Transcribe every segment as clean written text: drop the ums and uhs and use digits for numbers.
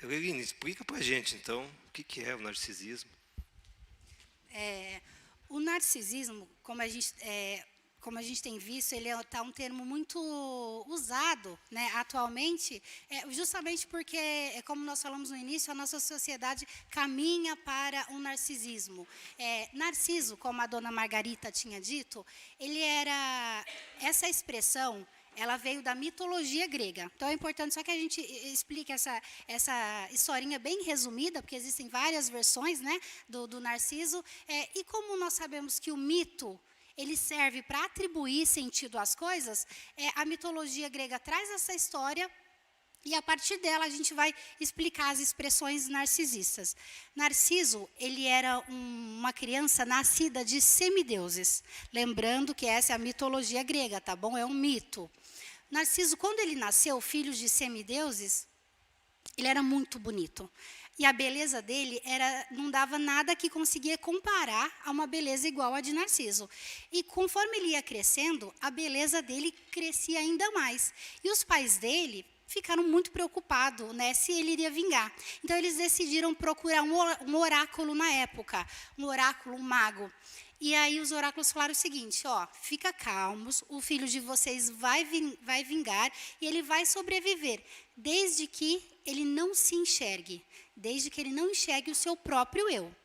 Eveline, explica para a gente, então, o que é o narcisismo. O narcisismo, como a gente tem visto, ele está um termo muito usado, né, atualmente, justamente porque, como nós falamos no início, a nossa sociedade caminha para o narcisismo. Narciso, como a dona Margarita tinha dito, essa expressão, ela veio da mitologia grega. Então é importante só que a gente explique essa historinha bem resumida, porque existem várias versões, né, do Narciso. E como nós sabemos que o mito ele serve para atribuir sentido às coisas, a mitologia grega traz essa história e a partir dela a gente vai explicar as expressões narcisistas. Narciso, ele era uma criança nascida de semideuses. Lembrando que essa é a mitologia grega, tá bom? É um mito. Narciso, quando ele nasceu, filho de semideuses, ele era muito bonito. E a beleza dele não dava nada que conseguia comparar a uma beleza igual a de Narciso. E conforme ele ia crescendo, a beleza dele crescia ainda mais. E os pais dele ficaram muito preocupados, né, se ele iria vingar. Então eles decidiram procurar um oráculo na época, um oráculo, um mago. E aí os oráculos falaram o seguinte, fica calmos, o filho de vocês vai vingar e ele vai sobreviver, desde que ele não se enxergue, desde que ele não enxergue o seu próprio eu.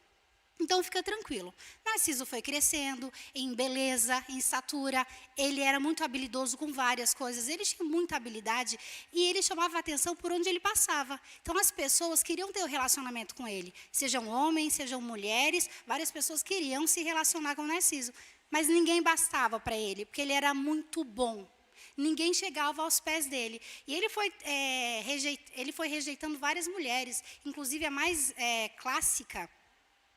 Então fica tranquilo. Narciso foi crescendo em beleza, em estatura, ele era muito habilidoso com várias coisas, ele tinha muita habilidade e ele chamava a atenção por onde ele passava. Então as pessoas queriam ter um relacionamento com ele, sejam homens, sejam mulheres, várias pessoas queriam se relacionar com Narciso, mas ninguém bastava para ele, porque ele era muito bom. Ninguém chegava aos pés dele. E ele foi rejeitando várias mulheres, inclusive a mais clássica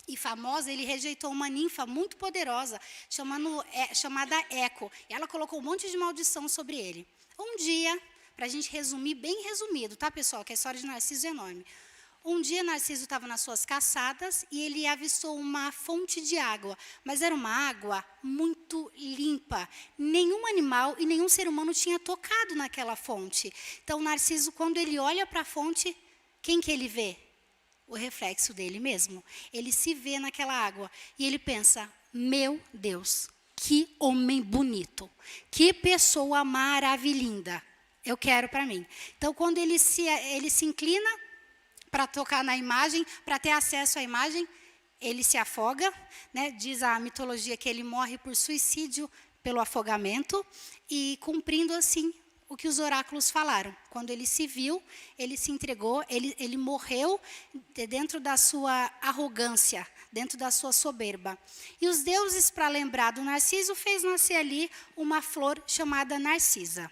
e famosa, ele rejeitou uma ninfa muito poderosa, chamada Eco. E ela colocou um monte de maldição sobre ele. Um dia, para a gente resumir, bem resumido, tá, pessoal? Que a história de Narciso é enorme. Um dia, Narciso estava nas suas caçadas e ele avistou uma fonte de água. Mas era uma água muito limpa. Nenhum animal e nenhum ser humano tinha tocado naquela fonte. Então, Narciso, quando ele olha para a fonte, quem que ele vê? O reflexo dele mesmo. Ele se vê naquela água e ele pensa, meu Deus, que homem bonito, que pessoa maravilhosa, eu quero para mim. Então, quando ele se inclina para tocar na imagem, para ter acesso à imagem, ele se afoga, né? Diz a mitologia que ele morre por suicídio pelo afogamento e cumprindo assim o que os oráculos falaram. Quando ele se viu, ele se entregou, ele morreu dentro da sua arrogância, dentro da sua soberba. E os deuses, para lembrar do Narciso, fez nascer ali uma flor chamada Narcisa.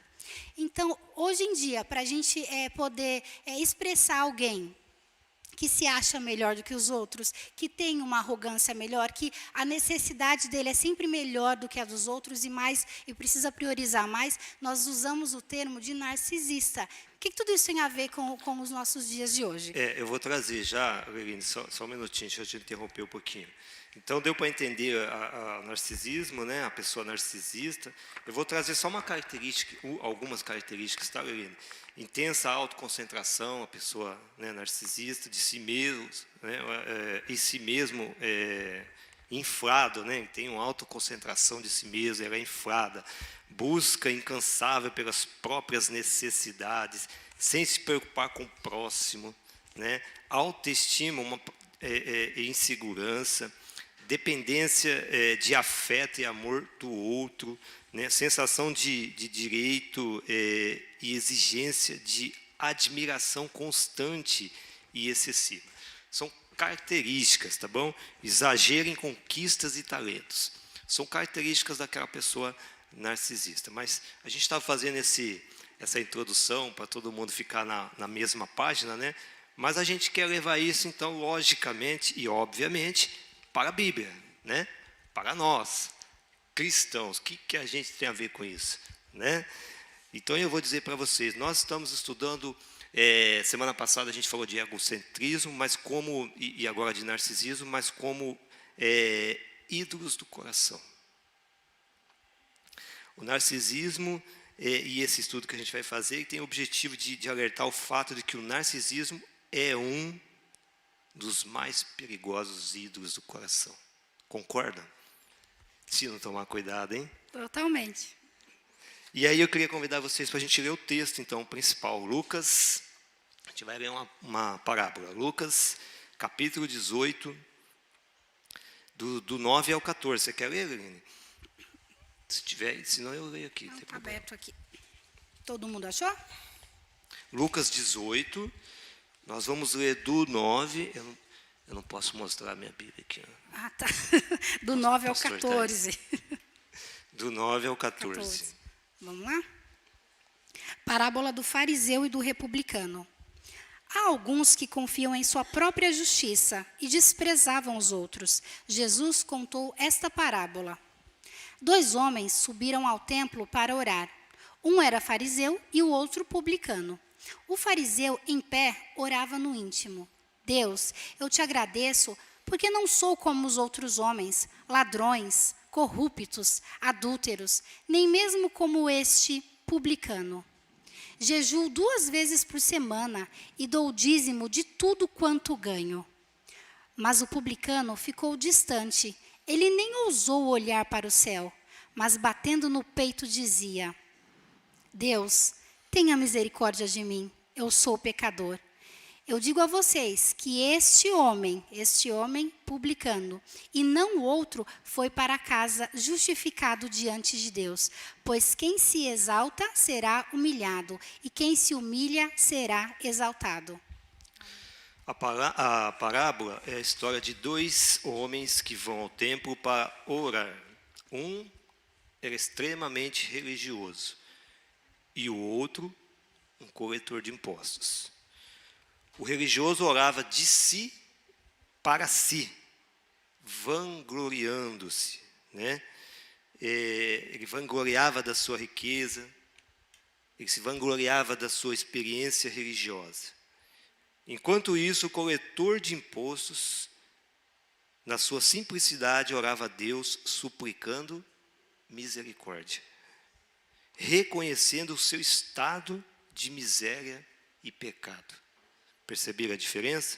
Então, hoje em dia, para a gente poder expressar alguém que se acha melhor do que os outros, que tem uma arrogância melhor, que a necessidade dele é sempre melhor do que a dos outros e precisa priorizar mais, nós usamos o termo de narcisista. O que tudo isso tem a ver com os nossos dias de hoje? Eu vou trazer já, Eveline, só um minutinho, deixa eu te interromper um pouquinho. Então, deu para entender o narcisismo, né, a pessoa narcisista. Eu vou trazer só uma característica, algumas características, tá, Eveline? Intensa autoconcentração, a pessoa, né, narcisista, de si mesmo, né, em si mesmo inflado, né, tem uma autoconcentração de si mesmo, ela é inflada, busca incansável pelas próprias necessidades, sem se preocupar com o próximo, né, autoestima, insegurança, dependência de afeto e amor do outro, né, sensação de direito e exigência de admiração constante e excessiva. São características, tá bom? Exagero em conquistas e talentos. São características daquela pessoa narcisista. Mas a gente estava fazendo essa introdução para todo mundo ficar na mesma página, né? Mas a gente quer levar isso, então, logicamente e obviamente, para a Bíblia, né? Para nós, cristãos. O que a gente tem a ver com isso, né? Então, eu vou dizer para vocês, nós estamos estudando, semana passada a gente falou de egocentrismo, mas e agora de narcisismo, mas como ídolos do coração. O narcisismo e esse estudo que a gente vai fazer tem o objetivo de alertar o fato de que o narcisismo é um dos mais perigosos ídolos do coração. Concordam? Se não tomar cuidado, hein? Totalmente. E aí eu queria convidar vocês para a gente ler o texto, então, principal. Lucas, a gente vai ler uma parábola. Lucas, capítulo 18, do 9 ao 14. Você quer ler, Eline? Se tiver, senão eu leio aqui. Está aberto aqui. Todo mundo achou? Lucas 18, nós vamos ler do 9. Eu não posso mostrar a minha Bíblia aqui. Ah, tá. Do 9 ao Pastor 14. Do 9 ao 14. Vamos lá? Parábola do fariseu e do republicano. Há alguns que confiam em sua própria justiça e desprezavam os outros. Jesus contou esta parábola. 2 homens subiram ao templo para orar. Um era fariseu e o outro publicano. O fariseu, em pé, orava no íntimo. Deus, eu te agradeço porque não sou como os outros homens, ladrões, corruptos, adúlteros, nem mesmo como este publicano. Jejuo 2 vezes por semana e dou o dízimo de tudo quanto ganho. Mas o publicano ficou distante. Ele nem ousou olhar para o céu, mas batendo no peito dizia: Deus, tenha misericórdia de mim, eu sou pecador. Eu digo a vocês que este homem publicano, e não o outro, foi para casa justificado diante de Deus. Pois quem se exalta será humilhado, e quem se humilha será exaltado. A parábola é a história de 2 homens que vão ao templo para orar. Um era extremamente religioso e o outro, um coletor de impostos. O religioso orava de si para si, vangloriando-se, né? Ele vangloriava da sua riqueza, ele se vangloriava da sua experiência religiosa. Enquanto isso, o coletor de impostos, na sua simplicidade, orava a Deus, suplicando misericórdia, reconhecendo o seu estado de miséria e pecado. Perceberam a diferença?